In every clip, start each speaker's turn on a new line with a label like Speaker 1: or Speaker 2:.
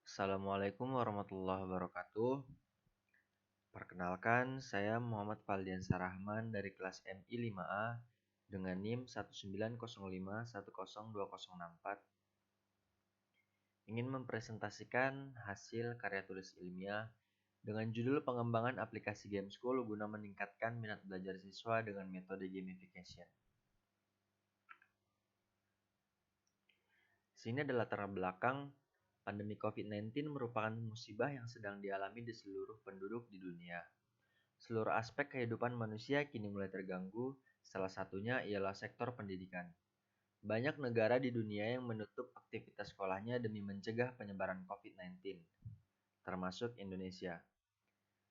Speaker 1: Assalamualaikum warahmatullahi wabarakatuh. Perkenalkan, saya Muhammad Faldiansa Rahman dari kelas MI 5A dengan NIM 190510204. Ingin mempresentasikan hasil karya tulis ilmiah dengan judul pengembangan aplikasi Game School guna meningkatkan minat belajar siswa dengan metode gamification. Sini adalah latar belakang. Pandemi COVID-19 merupakan musibah yang sedang dialami di seluruh penduduk di dunia. Seluruh aspek kehidupan manusia kini mulai terganggu, salah satunya ialah sektor pendidikan. Banyak negara di dunia yang menutup aktivitas sekolahnya demi mencegah penyebaran COVID-19, termasuk Indonesia.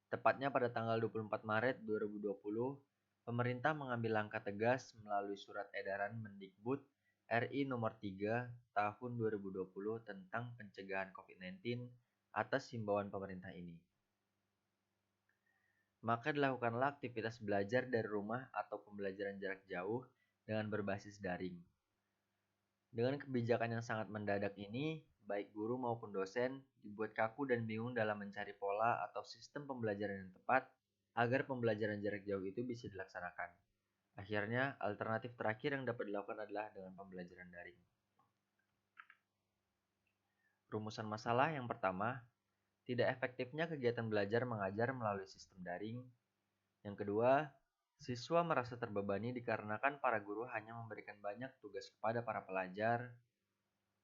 Speaker 1: Tepatnya pada tanggal 24 Maret 2020, pemerintah mengambil langkah tegas melalui surat edaran Mendikbud RI nomor 3 tahun 2020 tentang pencegahan COVID-19 atas himbauan pemerintah ini. Maka dilakukanlah aktivitas belajar dari rumah atau pembelajaran jarak jauh dengan berbasis daring. Dengan kebijakan yang sangat mendadak ini, baik guru maupun dosen dibuat kaku dan bingung dalam mencari pola atau sistem pembelajaran yang tepat agar pembelajaran jarak jauh itu bisa dilaksanakan. Akhirnya, alternatif terakhir yang dapat dilakukan adalah dengan pembelajaran daring. Rumusan masalah yang pertama, tidak efektifnya kegiatan belajar mengajar melalui sistem daring. Yang kedua, siswa merasa terbebani dikarenakan para guru hanya memberikan banyak tugas kepada para pelajar.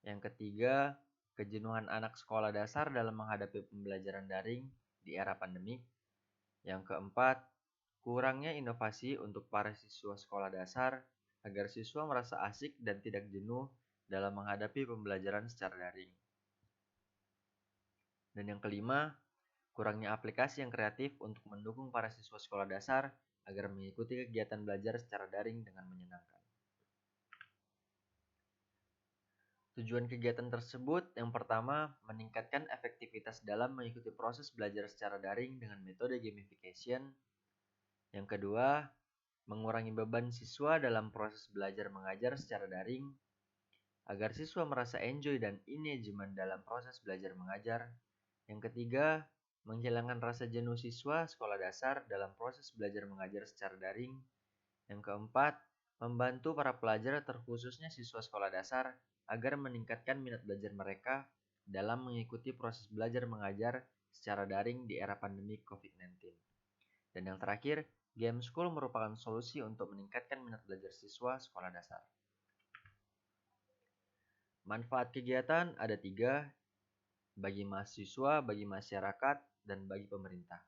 Speaker 1: Yang ketiga, kejenuhan anak sekolah dasar dalam menghadapi pembelajaran daring di era pandemik. Yang keempat, kurangnya inovasi untuk para siswa sekolah dasar agar siswa merasa asik dan tidak jenuh dalam menghadapi pembelajaran secara daring. Dan yang kelima, kurangnya aplikasi yang kreatif untuk mendukung para siswa sekolah dasar agar mengikuti kegiatan belajar secara daring dengan menyenangkan. Tujuan kegiatan tersebut yang pertama, meningkatkan efektivitas dalam mengikuti proses belajar secara daring dengan metode gamification. Yang kedua, mengurangi beban siswa dalam proses belajar mengajar secara daring agar siswa merasa enjoy dan engagement dalam proses belajar mengajar. Yang ketiga, menghilangkan rasa jenuh siswa sekolah dasar dalam proses belajar mengajar secara daring. Yang keempat, membantu para pelajar terkhususnya siswa sekolah dasar agar meningkatkan minat belajar mereka dalam mengikuti proses belajar mengajar secara daring di era pandemi COVID-19. Dan yang terakhir, Game School merupakan solusi untuk meningkatkan minat belajar siswa sekolah dasar. Manfaat kegiatan ada 3, bagi mahasiswa, bagi masyarakat, dan bagi pemerintah.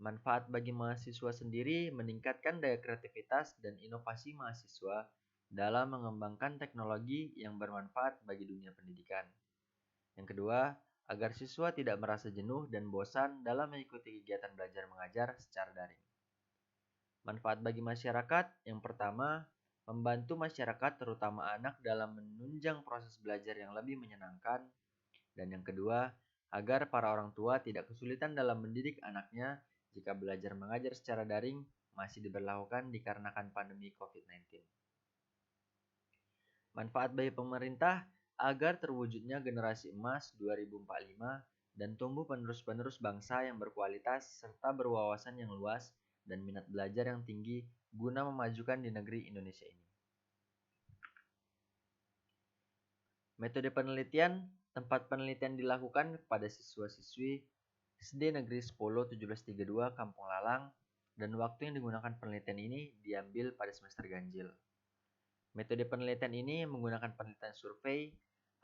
Speaker 1: Manfaat bagi mahasiswa sendiri meningkatkan daya kreativitas dan inovasi mahasiswa dalam mengembangkan teknologi yang bermanfaat bagi dunia pendidikan. Yang kedua, agar siswa tidak merasa jenuh dan bosan dalam mengikuti kegiatan belajar mengajar secara daring. Manfaat bagi masyarakat yang pertama, membantu masyarakat terutama anak dalam menunjang proses belajar yang lebih menyenangkan. Dan yang kedua, agar para orang tua tidak kesulitan dalam mendidik anaknya jika belajar mengajar secara daring masih diberlakukan dikarenakan pandemi COVID-19. Manfaat bagi pemerintah agar terwujudnya generasi emas 2045 dan tumbuh penerus-penerus bangsa yang berkualitas serta berwawasan yang luas dan minat belajar yang tinggi guna memajukan di negeri Indonesia ini. Metode penelitian. Tempat penelitian dilakukan kepada siswa-siswi SD Negeri 10 1732 Kampung Lalang dan waktu yang digunakan penelitian ini diambil pada semester ganjil. Metode penelitian ini menggunakan penelitian survei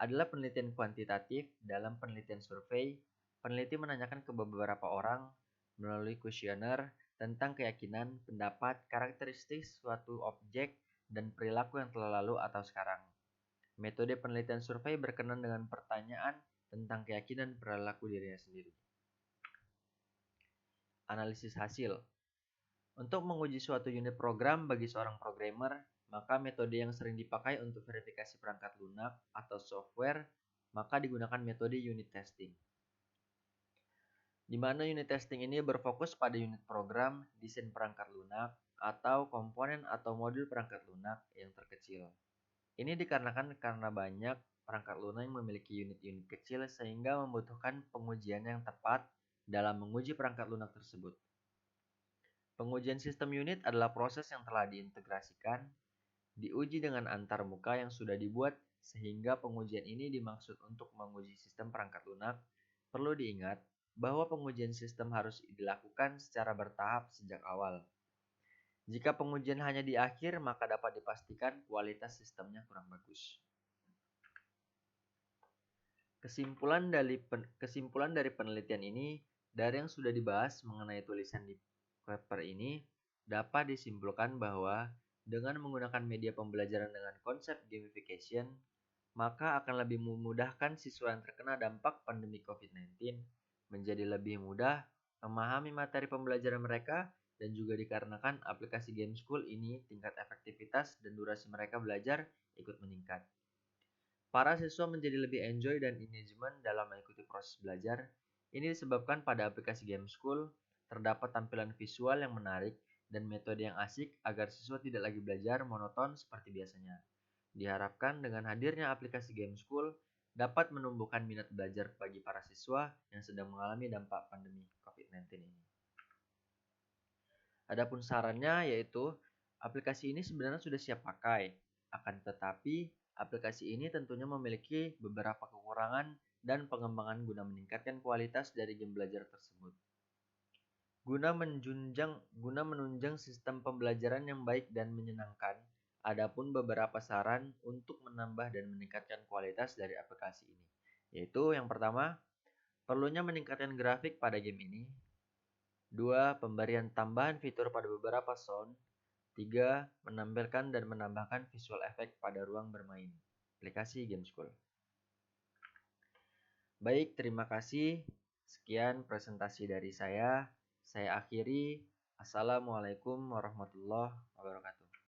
Speaker 1: adalah penelitian kuantitatif. Dalam penelitian survei, peneliti menanyakan ke beberapa orang melalui kuesioner tentang keyakinan, pendapat, karakteristik suatu objek, dan perilaku yang telah lalu atau sekarang. Metode penelitian survei berkenan dengan pertanyaan tentang keyakinan perilaku dirinya sendiri. Analisis hasil. Untuk menguji suatu unit program bagi seorang programmer, maka metode yang sering dipakai untuk verifikasi perangkat lunak atau software, maka digunakan metode unit testing. Di mana unit testing ini berfokus pada unit program, desain perangkat lunak, atau komponen atau modul perangkat lunak yang terkecil. Ini dikarenakan karena banyak perangkat lunak yang memiliki unit-unit kecil sehingga membutuhkan pengujian yang tepat dalam menguji perangkat lunak tersebut. Pengujian sistem unit adalah proses yang telah diintegrasikan, diuji dengan antarmuka yang sudah dibuat, sehingga pengujian ini dimaksud untuk menguji sistem perangkat lunak. Perlu diingat bahwa pengujian sistem harus dilakukan secara bertahap sejak awal. Jika pengujian hanya di akhir, maka dapat dipastikan kualitas sistemnya kurang bagus. Kesimpulan dari penelitian ini, dari yang sudah dibahas mengenai tulisan di paper ini, dapat disimpulkan bahwa dengan menggunakan media pembelajaran dengan konsep gamification, maka akan lebih memudahkan siswa yang terkena dampak pandemi COVID-19 menjadi lebih mudah memahami materi pembelajaran mereka, dan juga dikarenakan aplikasi Game School ini tingkat efektivitas dan durasi mereka belajar ikut meningkat. Para siswa menjadi lebih enjoy dan engagement dalam mengikuti proses belajar. Ini disebabkan pada aplikasi Game School terdapat tampilan visual yang menarik dan metode yang asik agar siswa tidak lagi belajar monoton seperti biasanya. Diharapkan dengan hadirnya aplikasi Game School dapat menumbuhkan minat belajar bagi para siswa yang sedang mengalami dampak pandemi COVID-19 ini. Adapun sarannya yaitu aplikasi ini sebenarnya sudah siap pakai, akan tetapi aplikasi ini tentunya memiliki beberapa kekurangan dan pengembangan guna meningkatkan kualitas dari game belajar tersebut. Guna menunjang sistem pembelajaran yang baik dan menyenangkan, adapun beberapa saran untuk menambah dan meningkatkan kualitas dari aplikasi ini, yaitu yang pertama, perlunya meningkatkan grafik pada game ini. 2. Pemberian tambahan fitur pada beberapa sound. 3. Menampilkan dan menambahkan visual effect pada ruang bermain. Aplikasi Game School. Baik, terima kasih. Sekian presentasi dari saya. Saya akhiri. Assalamualaikum warahmatullahi wabarakatuh.